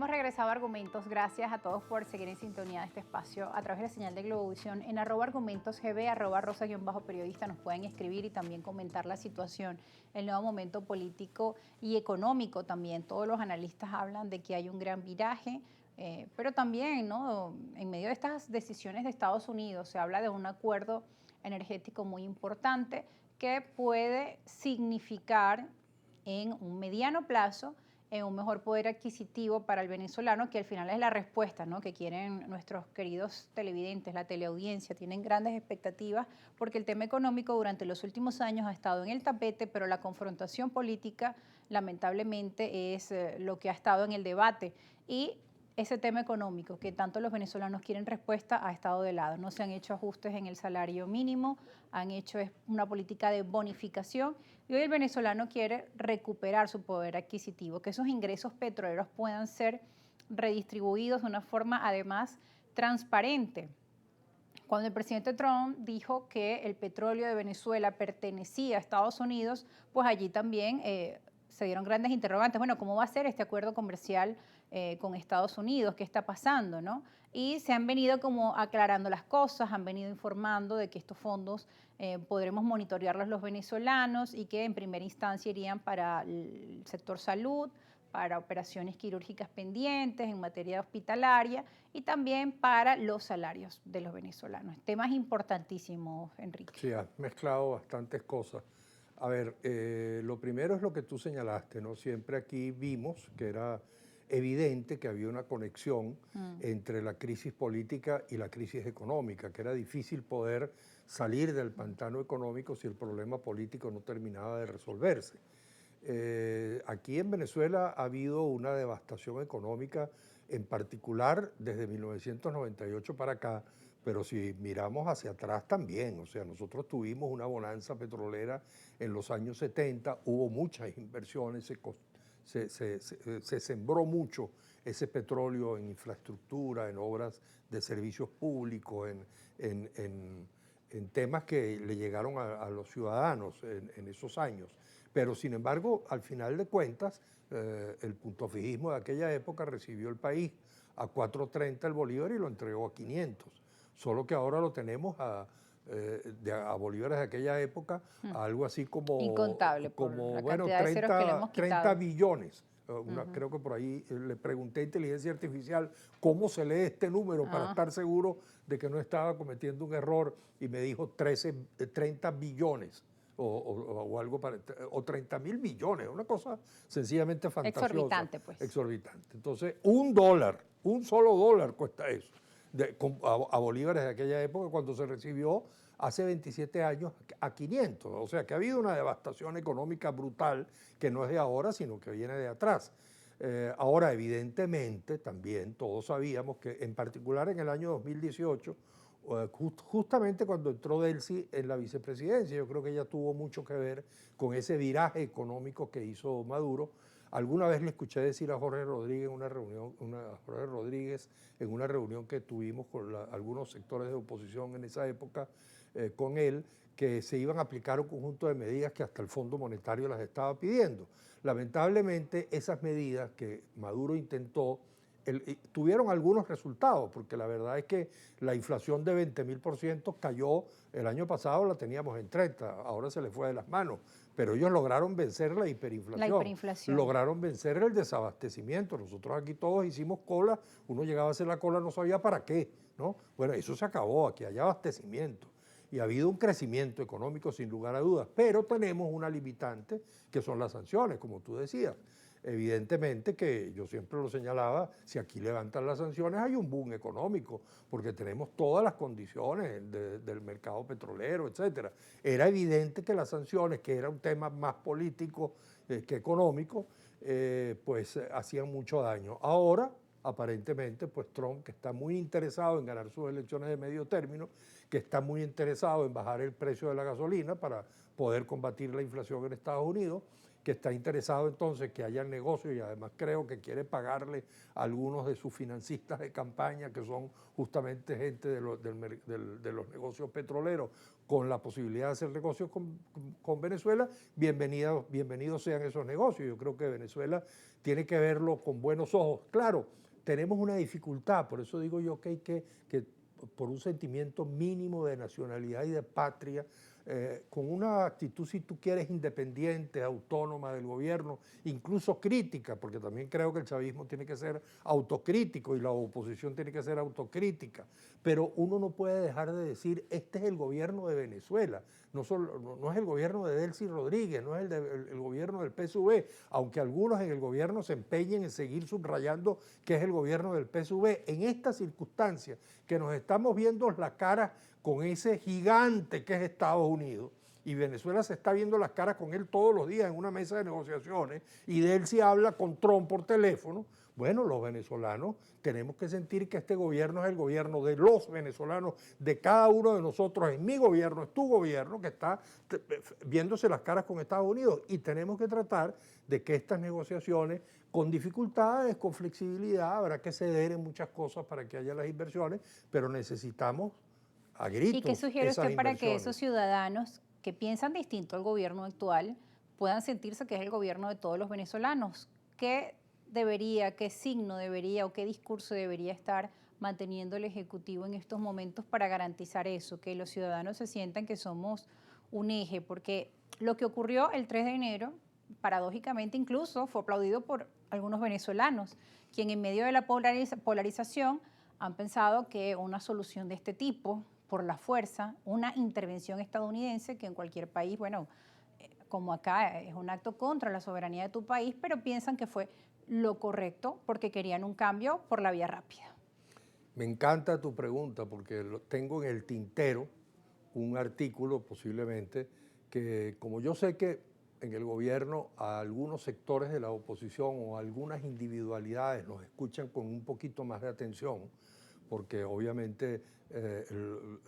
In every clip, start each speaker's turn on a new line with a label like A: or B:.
A: hemos regresado a Argumentos. Gracias a todos por seguir en sintonía de este espacio a través de la señal de Globovisión. En @argumentosgb, @rosa_periodista nos pueden escribir y también comentar la situación, el nuevo momento político y económico también. Todos los analistas hablan de que hay un gran viraje, pero también, ¿no?, en medio de estas decisiones de Estados Unidos se habla de un acuerdo energético muy importante que puede significar en un mediano plazo un mejor poder adquisitivo para el venezolano, que al final es la respuesta, ¿no?, que quieren nuestros queridos televidentes, la teleaudiencia. Tienen grandes expectativas porque el tema económico durante los últimos años ha estado en el tapete, pero la confrontación política lamentablemente es lo que ha estado en el debate. Y ese tema económico, que tanto los venezolanos quieren respuesta, ha estado de lado. No se han hecho ajustes en el salario mínimo, han hecho una política de bonificación y hoy el venezolano quiere recuperar su poder adquisitivo, que esos ingresos petroleros puedan ser redistribuidos de una forma además transparente. Cuando el presidente Trump dijo que el petróleo de Venezuela pertenecía a Estados Unidos, pues allí también se dieron grandes interrogantes. Bueno, ¿cómo va a ser este acuerdo comercial con Estados Unidos? ¿Qué está pasando, no? Y se han venido como aclarando las cosas, han venido informando de que estos fondos podremos monitorearlos los venezolanos y que en primera instancia irían para el sector salud, para operaciones quirúrgicas pendientes en materia hospitalaria y también para los salarios de los venezolanos. Temas importantísimos, Enrique.
B: Sí, has mezclado bastantes cosas. A ver, lo primero es lo que tú señalaste, ¿no? Siempre aquí vimos que era evidente que había una conexión entre la crisis política y la crisis económica, que era difícil poder salir del pantano económico si el problema político no terminaba de resolverse. Aquí en Venezuela ha habido una devastación económica, en particular desde 1998 para acá, pero si miramos hacia atrás también, o sea, nosotros tuvimos una bonanza petrolera en los años 70, hubo muchas inversiones, se sembró mucho ese petróleo en infraestructura, en obras de servicios públicos, en temas que le llegaron a los ciudadanos en esos años. Pero sin embargo, al final de cuentas, el puntofijismo de aquella época recibió el país a 4.30 el bolívar y lo entregó a 500. Solo que ahora lo tenemos a bolívares de aquella época a algo así
A: Incontable por la
B: bueno,
A: cantidad de ceros que le hemos
B: 30
A: quitado.
B: billones. Creo que por ahí le pregunté a inteligencia artificial cómo se lee este número para estar seguro de que no estaba cometiendo un error y me dijo 30 billones. O algo o 30.000 millones, una cosa sencillamente fantasiosa.
A: Exorbitante, pues.
B: Exorbitante. Entonces, un solo dólar cuesta eso, a bolívares de aquella época cuando se recibió hace 27 años a 500. O sea que ha habido una devastación económica brutal que no es de ahora, sino que viene de atrás. Ahora, evidentemente, también todos sabíamos que en particular en el año 2018, justamente cuando entró Delcy en la vicepresidencia, yo creo que ella tuvo mucho que ver con ese viraje económico que hizo Maduro. Alguna vez le escuché decir a Jorge Rodríguez en una reunión que tuvimos con algunos sectores de oposición en esa época con él, que se iban a aplicar un conjunto de medidas que hasta el Fondo Monetario las estaba pidiendo. Lamentablemente, esas medidas que Maduro intentó tuvieron algunos resultados, porque la verdad es que la inflación de 20.000% cayó, el año pasado la teníamos en 30, ahora se le fue de las manos, pero ellos lograron vencer la hiperinflación, lograron vencer el desabastecimiento. Nosotros aquí todos hicimos cola, uno llegaba a hacer la cola, no sabía para qué, ¿no? Bueno, eso se acabó, aquí hay abastecimiento. Y ha habido un crecimiento económico sin lugar a dudas, pero tenemos una limitante que son las sanciones, como tú decías. Evidentemente que yo siempre lo señalaba, si aquí levantan las sanciones hay un boom económico, porque tenemos todas las condiciones del mercado petrolero, etcétera. Era evidente que las sanciones, que era un tema más político que económico, pues hacían mucho daño. Ahora, aparentemente, pues Trump, que está muy interesado en ganar sus elecciones de medio término, que está muy interesado en bajar el precio de la gasolina para poder combatir la inflación en Estados Unidos, que está interesado entonces que haya negocio y además creo que quiere pagarle a algunos de sus financistas de campaña, que son justamente gente de los negocios petroleros, con la posibilidad de hacer negocios con Venezuela, bienvenidos sean esos negocios. Yo creo que Venezuela tiene que verlo con buenos ojos. Claro, tenemos una dificultad, por eso digo yo que hay que por un sentimiento mínimo de nacionalidad y de patria, con una actitud, si tú quieres, independiente, autónoma del gobierno, incluso crítica, porque también creo que el chavismo tiene que ser autocrítico y la oposición tiene que ser autocrítica, pero uno no puede dejar de decir, este es el gobierno de Venezuela, no es el gobierno de Delcy Rodríguez, no es el gobierno del PSV, aunque algunos en el gobierno se empeñen en seguir subrayando que es el gobierno del PSV. En estas circunstancias que nos estamos viendo las caras con ese gigante que es Estados Unidos, y Venezuela se está viendo las caras con él todos los días en una mesa de negociaciones, y Delcy habla con Trump por teléfono. Bueno, los venezolanos tenemos que sentir que este gobierno es el gobierno de los venezolanos, de cada uno de nosotros, es mi gobierno, es tu gobierno, que está viéndose las caras con Estados Unidos, y tenemos que tratar de que estas negociaciones, con dificultades, con flexibilidad, habrá que ceder en muchas cosas para que haya las inversiones, pero necesitamos a gritos.
A: ¿Y qué sugiere
B: esas
A: usted para que
B: inversiones.
A: esos ciudadanos que piensan distinto al gobierno actual puedan sentirse que es el gobierno de todos los venezolanos? ¿Qué signo debería o qué discurso debería estar manteniendo el Ejecutivo en estos momentos para garantizar eso, que los ciudadanos se sientan que somos un eje? Porque lo que ocurrió el 3 de enero, paradójicamente incluso, fue aplaudido por algunos venezolanos, quien en medio de la polarización han pensado que una solución de este tipo, por la fuerza, una intervención estadounidense, que en cualquier país, bueno, como acá es un acto contra la soberanía de tu país, pero piensan que fue lo correcto porque querían un cambio por la vía rápida.
B: Me encanta tu pregunta porque tengo en el tintero un artículo posiblemente que, como yo sé que en el gobierno a algunos sectores de la oposición o a algunas individualidades nos escuchan con un poquito más de atención, porque obviamente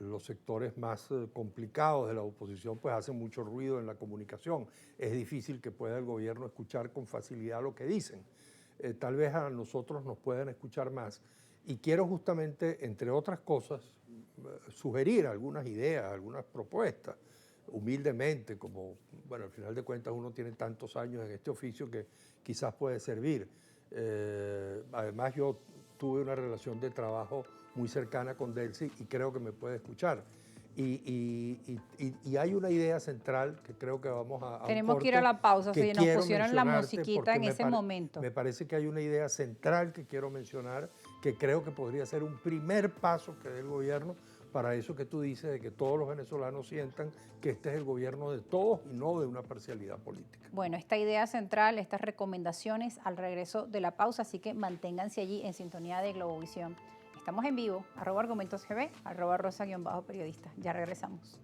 B: los sectores más complicados de la oposición pues hacen mucho ruido en la comunicación. Es difícil que pueda el gobierno escuchar con facilidad lo que dicen. Tal vez a nosotros nos puedan escuchar más. Y quiero justamente, entre otras cosas, sugerir algunas ideas, algunas propuestas, humildemente, como, bueno, al final de cuentas uno tiene tantos años en este oficio que quizás puede servir. Además yo tuve una relación de trabajo muy cercana con Delcy y creo que me puede escuchar. Y hay una idea central que creo que vamos a
A: Tenemos
B: un
A: que ir a la pausa,
B: que
A: si nos
B: quiero
A: pusieron la
B: mencionarte
A: musiquita en
B: porque
A: ese momento.
B: me parece que hay una idea central que quiero mencionar, que creo que podría ser un primer paso que dé el gobierno para eso que tú dices, de que todos los venezolanos sientan que este es el gobierno de todos y no de una parcialidad política.
A: Bueno, esta idea central, estas recomendaciones al regreso de la pausa, así que manténganse allí en sintonía de Globovisión. Estamos en vivo, @argumentosgb, @rosa_periodista. Ya regresamos.